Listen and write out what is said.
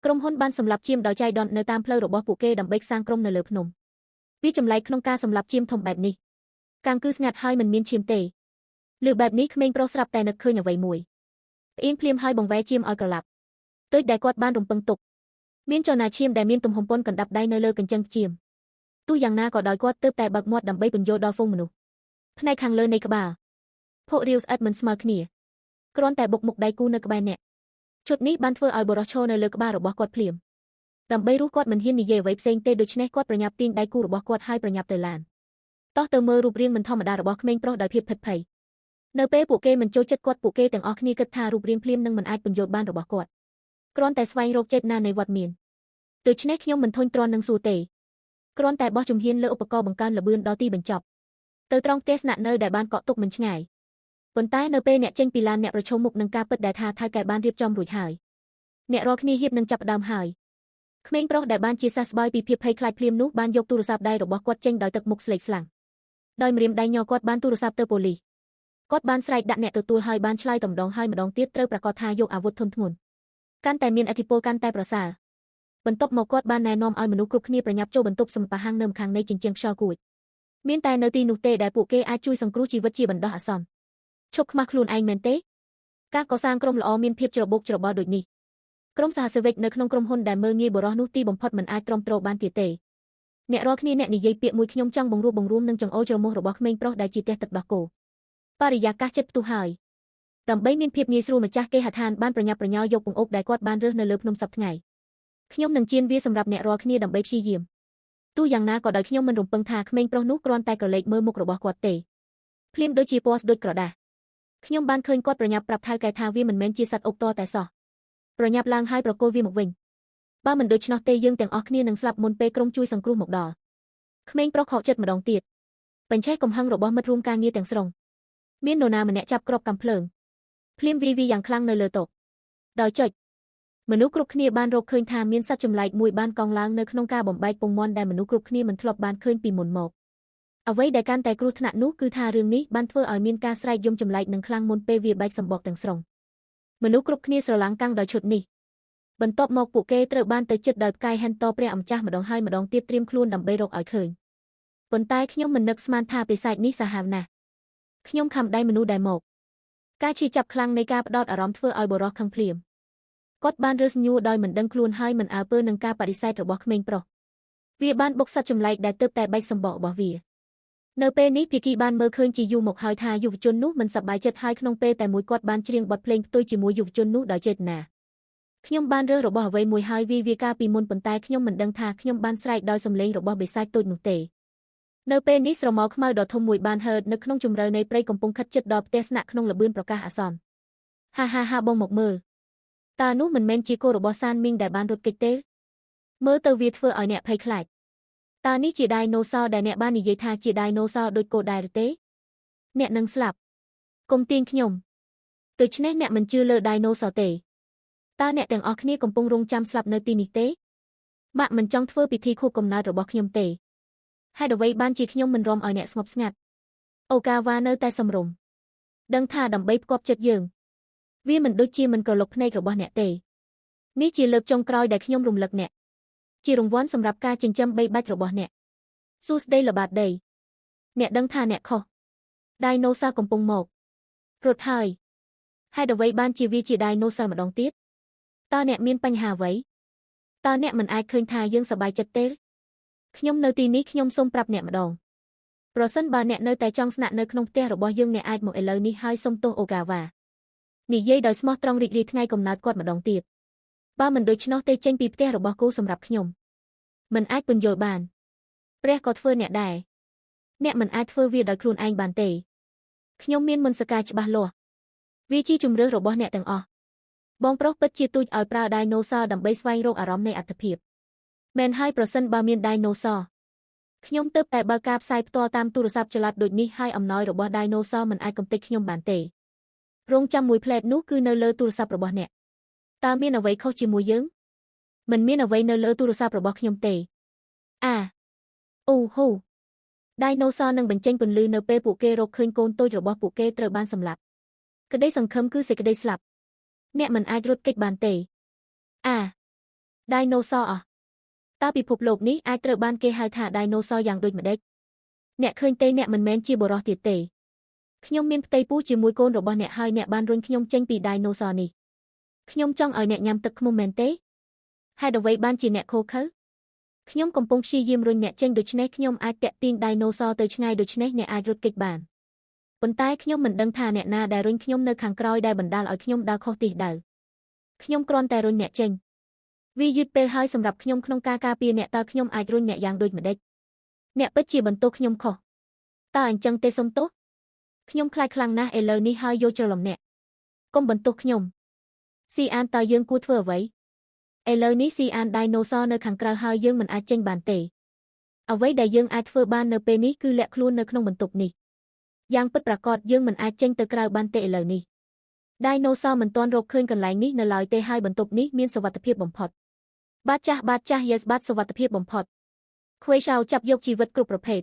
ក្រុមហ៊ុនបានសម្លាប់ជាមដោយចៃដន្យនៅតាមផ្លូវរបស់ពួកគេដើម្បីសាងក្រុមនៅលើភ្នំវាចម្លែកក្នុងការសម្លាប់ជាមធំបែបនេះកាំងគឺស្ងាត់ហើយមិនមានឈាមទេលើបែបនេះក្មេងប្រុសស្រាប់តែនឹកឃើញអ្វីមួយផ្អៀងភ្លាមហើយបង្វែរជាមឲ្យក្រឡាប់ទើចដែលគាត់បានរំពឹងទុកមានចលនាឈាមដែលមានទំហំប៉ុនកណ្ដាប់ដៃនៅលើកញ្ចឹងជាមទោះយ៉ាងណាក៏ដោយគាត់ទើបតែបើកមាត់ដើម្បីពន្យល់ដល់ហ្វូងមនុស្សផ្នែកខាងលើនៃក្បាលភក់រាវស្អិតមិនស្មើគ្នាគ្រាន់តែបុកមុខដៃគូនៅក្បែរអ្នកជុតនេះបានធ្វើឲ្យបរិសឈរនៅលើក្បាលរបស់គាត់ភ្លាមដើម្បីរស់គាត់មិនហ៊ាននិយាយអ្វីផ្សេងទេដូច្នេះគាត់ប្រញាប់ទាញដៃគូរបស់គាត់ហើយប្រញាប់ទៅឡានតោះទៅមើលរូបរាងមិនធម្មតារបស់ក្មេងប្រុសដោយភាពភិតភ័យនៅពេលពួកគេមិនចូលចិត្តគាត់ពួកគេទាំងអស់គ្នាគិតថារូបរាងភ្លាមនឹងមិនអាចពន្យល់បានរបស់គាត់គ្រាន់តែស្វែងរកចេតនានៃវត្តមានដូច្នេះខ្ញុំមិនធុញទ្រាន់នឹងសួរទេគ្រាន់តែបោះជំហានលើឧបករណ៍បង្កើនល្បឿនដល់ទីបញ្ចប់ទៅត្រង់ផ្ទះស្នាក់នៅដែលបានកក់ទុកមិនឆ្ងាយប៉ុន្តែនៅពេលអ្នកចេញពីឡានអ្នកប្រឈមមុខនឹងការពិតដែលថាថៅកែបានរៀបចំរួចហើយអ្នករាល់គ្នាហៀបនឹងចាប់ផ្ដើមហើយក្មេងប្រុសដែលបានជាសះស្បើយពីភាពភ័យខ្លាចភ្លាមនោះបានយកទូរស័ព្ទដៃរបស់គាត់ចេញដោយទឹកមុខស្លេកស្លាំងដោយម្រាមដៃញ័រគាត់បានទូរស័ព្ទទៅប៉ូលីសគាត់បានស្រែកដាក់អ្នកទទួលហើយបានឆ្លើយតែម្ដងហើយម្ដងទៀតត្រូវប្រាកដថាយកអាវុធធុនធ្ងន់កាន់តែមានឥទ្ធិពលកាន់តែប្រសើរបន្ទាប់មកគាត់បានណែនាំឲ្យមនុស្សគ្រប់គ្នាប្រញាប់ចូលបន្ទប់សម្ប៉ាហាំងនៅម្ខាងនៃជញ្ជាំងខ្យល់គួចមានតែនៅទីនោះទេដែលពួកគេអាចជួយសង្គ្រោះជីវិតជាបណ្ដោះអាសន្នឈប់ខ្មាស់ខ្លួនឯងមែនទេការកសាងក្រុមល្អមានភាពច្របូកច្របល់ដូចនេះក្រុមសហសេវិកនៅក្នុងក្រុមហ៊ុនដែលមើលងាយបរិសនោះទីបំផុតមិនអាចទ្រាំទ្របានទៀតទេអ្នករាល់គ្នាអ្នកនិយាយពាក្យមួយខ្ញុំចង់បង្រួបបង្រួមនឹងចង្អុលច្រមុះរបស់ក្មេងប្រុសដែលជាផ្ទះទឹកដោះគោបរិយាកាសចិត្តផ្ទុះហើយដើម្បីមានភាពងាយស្រួលម្ចាស់គេហដ្ឋានបានប្រញាប់ប្រញាល់យកបង្អុកដែលគាត់បានរើសនៅលើភ្នំសប្តាហ៍ថ្ងៃខ្ញុំនឹងជៀនវាសម្រាប់អ្នករាល់គ្នាដើម្បីព្យាយាមទោះយ៉ាងណាក៏ដោយខ្ញុំមិនរំពឹងថាក្មេងប្រុសនោះគ្រាន់តែក្រឡេកមើលមុខរបស់គាត់ទេភ្លាមដូចជាពណ៌ស្ដុចក្រដាសខ្ញុំបានឃើញគាត់ប្រញាប់ប្រាប់ថៅកែថាវាមិនមែនជាសត្វអុកតតែសោះប្រញាប់ឡើងហើយប្រគល់វាមកវិញបើមិនដូច្នោះទេយើងទាំងអស់គ្នានឹងស្លាប់មុនពេលក្រុមជួយសង្គ្រោះមកដល់ក្មេងប្រុសខកចិត្តម្ដងទៀតបញ្ឆេះកំហឹងរបស់មិត្តរួមការងារទាំងស្រុងមាននរណាម្នាក់ចាប់គ្រាប់កាំភ្លើងភ្លាមវីយ៉ាងខ្លាំងនៅលើតុដោយចុចមនុស្សគ្រប់គ្នាបានរកឃើញថាមានសត្វចម្លែកមួយបានកង់ឡើងនៅក្នុងការបំបែកពងមាន់ដែលមនុស្សគ្រប់គ្នាមិនធ្លាប់បានឃើញពីមុនមកអ្វីដែលកាន់តែគ្រោះថ្នាក់នោះគឺថារឿងនេះបានធ្វើឲ្យមានការស្រែកយំចម្លែកនឹងខ្លាំងមុនពេលវាបែកសម្បកទាំងស្រុងមនុស្សគ្រប់គ្នាស្រឡាំងកាំងដោយឈុតនេះបន្ទាប់មកពួកគេត្រូវបានទៅជិតដោយផ្កាយហែនតព្រះអម្ចាស់ម្ដងហើយម្ដងទៀតត្រៀមខ្លួនដើម្បីរកឲ្យឃើញប៉ុន្តែខ្ញុំមិននឹកស្មានថាបិសាចនេះសាហាវណាស់ខ្ញុំខំដៃមនុស្សដែលមកការឈឺចាប់ខ្លាំងនៃការផ្ដោតអារម្មណ៍ធ្វើឲ្យបរិសខឹងភ្លាមគាត់បានរើសញួរដោយមិនដឹងខ្លួនហើយមិនអើពើនឹងការបដិសេធរបស់ក្មេងប្រុសវាបានបុកសត្វចម្លែកដែលទើបតែបែកសម្បករបស់វានៅពេលនេះភាគីបានមើលឃើញជាយូរមកហើយថាយុវជននោះមិនសប្បាយចិត្តហើយក្នុងពេលតែមួយគាត់បានច្រៀងបទភ្លេងផ្ទុយជាមួយយុវជននោះដោយចេតនាខ្ញុំបានរើសរបស់អ្វីមួយហើយវាកាលពីមុនប៉ុន្តែខ្ញុំមិនដឹងថាខ្ញុំបានស្រែកដោយសំឡេងរបស់បិសាចតូចនោះទេនៅពេលនេះស្រមោលខ្មៅដ៏ធំមួយបានហឺតនៅក្នុងជម្រៅនៃព្រៃកំពុងខិតជិតដល់ផ្ទះស្នាក់ក្នុងល្បឿនប្រកាសអាសន្នហាបងមកមើលតើនោះមិនមែនជាគោរបស់សានមីងដែលបានរត់គេចទេមើលទៅវាធ្វើឲ្យអ្នកភ័យខ្លាចតើនេះជាដៃណូស័រដែលអ្នកបាននិយាយថាជាដៃណូស័រដូចគោដែរឬទេអ្នកនឹងស្លាប់កុំទាញខ្ញុំដូច្នេះអ្នកមិនជឿលើដៃណូស័រទេតើអ្នកទាំងអស់គ្នាកំពុងរងចាំស្លាប់នៅទីនេះទេម៉ាក់មិនចង់ធ្វើពិធីខួបកំណើតរបស់ខ្ញុំទេហេតុអ្វីបានជាខ្ញុំមិនរំឲ្យអ្នកស្ងប់ស្ងាត់អូកាវ៉ានៅតែសំរុំដឹងថាដើម្បីផ្គប់ចិត្តយើងវាមិនដូចជាមិនក្រឡុកភ្នែករបស់អ្នកទេនេះជាលើកចុងក្រោយដែលខ្ញុំរំលឹកអ្នកជារង្វាន់សម្រាប់ការចិញ្ចឹមបីបាច់របស់អ្នកសួស្ដីល្បាតដីអ្នកដឹងថាអ្នកខុសដៃណូស័រកំពុងមករត់ហើយហេតុអ្វីបានជាវាជាដៃណូស័រម្ដងទៀតតើអ្នកមានបញ្ហាអ្វីតើអ្នកមិនអាចឃើញថាយើងសប្បាយចិត្តទេខ្ញុំនៅទីនេះខ្ញុំសូមប្រាប់អ្នកម្ដងប្រសិនបើអ្នកនៅតែចង់ស្នាក់នៅក្នុងផ្ទះរបស់យើងអ្នកអាចមកឥឡូវនេះហើយសុំទោសអូកាវ៉ានិយាយដោយស្មោះត្រង់រីករាយថ្ងៃកំណើតគាត់ម្ដងទៀតបើមិនដូច្នោះទេចេញពីផ្ទះរបស់គូសម្រាប់ខ្ញុំមិនអាចពន្យល់បានព្រះក៏ធ្វើអ្នកដែរអ្នកមិនអាចធ្វើវាដោយខ្លួនឯងបានទេខ្ញុំមានមន្តសការច្បាស់លាស់វាជាជំរឿសរបស់អ្នកទាំងអស់បងប្រុសពិតជាទូចឲ្យប្រើដៃណូស័រដើម្បីស្វែងរកអារម្មណ៍នៃអត្ថភាពមែនហើយប្រសិនបើមានដៃណូស័រខ្ញុំទើបតែបើកការផ្សាយផ្ទាល់តាមទូរស័ព្ទចល័តដូចនេះហើយអំណោយរបស់ដៃណូស័រមិនអាចកំទេចខ្ញុំបានទេរងចាំមួយផ្លែតនោះគឺនៅលើទូរស័ព្ទរបស់អ្នកតើមានអ្វីខុសជាមួយយើងមិនមានអ្វីនៅលើទូរស័ព្ទរបស់ខ្ញុំទេអូហូដៃណូស័រនឹងបញ្ចេញពន្លឺនៅពេលពួកគេរកឃើញកូនតូចរបស់ពួកគេត្រូវបានសម្លាប់ក្តីសង្ឃឹមគឺសេចក្តីស្លាប់អ្នកមិនអាចរត់គេចបានទេ Dinosaur តើពិភពលោកនេះអាចត្រូវបានគេហៅថា Dinosaur យ៉ាងដូចម្តេចអ្នកឃើញទេអ្នកមិនមែនជាបុរសទៀតទេខ្ញុំមានផ្ទៃពោះជាមួយកូនរបស់អ្នកហើយអ្នកបានរុញខ្ញុំចេញពី Dinosaur នេះខ្ញុំចង់ឲ្យអ្នកញ៉ាំទឹកឃ្មុំមែនទេហេតុអ្វីបានជាអ្នកខូខើខ្ញុំកំពុងព្យាយាមរុញអ្នកចេញដូច្នេះខ្ញុំអាចតាក់ទាញ Dinosaur ទៅឆ្ងាយដូច្នេះអ្នកអាចរត់គេចបានប៉ុន្តែខ្ញុំមិនដឹងថាអ្នកណាដែលរុញខ្ញុំនៅខាងក្រោយដែលបណ្ដាលឲ្យខ្ញុំដើរខុសទិសដៅខ្ញុំគ្រាន់តែរុញអ្នកចេញវាយឺតពេលហើយសម្រាប់ខ្ញុំក្នុងការការពារអ្នកតើខ្ញុំអាចរុញអ្នកយ៉ាងដូចម្តេចអ្នកពិតជាបន្ទោសខ្ញុំខុសតើអញ្ចឹងទេសុំទោសខ្ញុំខ្លាចខ្លាំងណាស់ឥឡូវនេះហើយយកច្រឡំអ្នកកុំបន្ទោសខ្ញុំស៊ីអានតើយើងគួរធ្វើអ្វីឥឡូវនេះស៊ីអាន Dinosaur នៅខាងក្រៅហើយយើងមិនអាចចេញបានទេអ្វីដែលយើងអាចធ្វើបាននៅពេលនេះគឺលាក់ខ្លួននៅក្នុងបន្ទប់នេះយ៉ាងពិតប្រាកដយើងមិនអាចចេញទៅក្រៅបានទេឥឡូវនេះ Dinosaur មិនទាន់រកឃើញកន្លែងនេះនៅឡើយទេហើយបន្ទប់នេះមានសុវត្ថិភាពបំផុតបាទចាស់ yes បាទសុវត្ថិភាពបំផុតខ្វេ Shao ចាប់យកជីវិតគ្រប់ប្រភេទ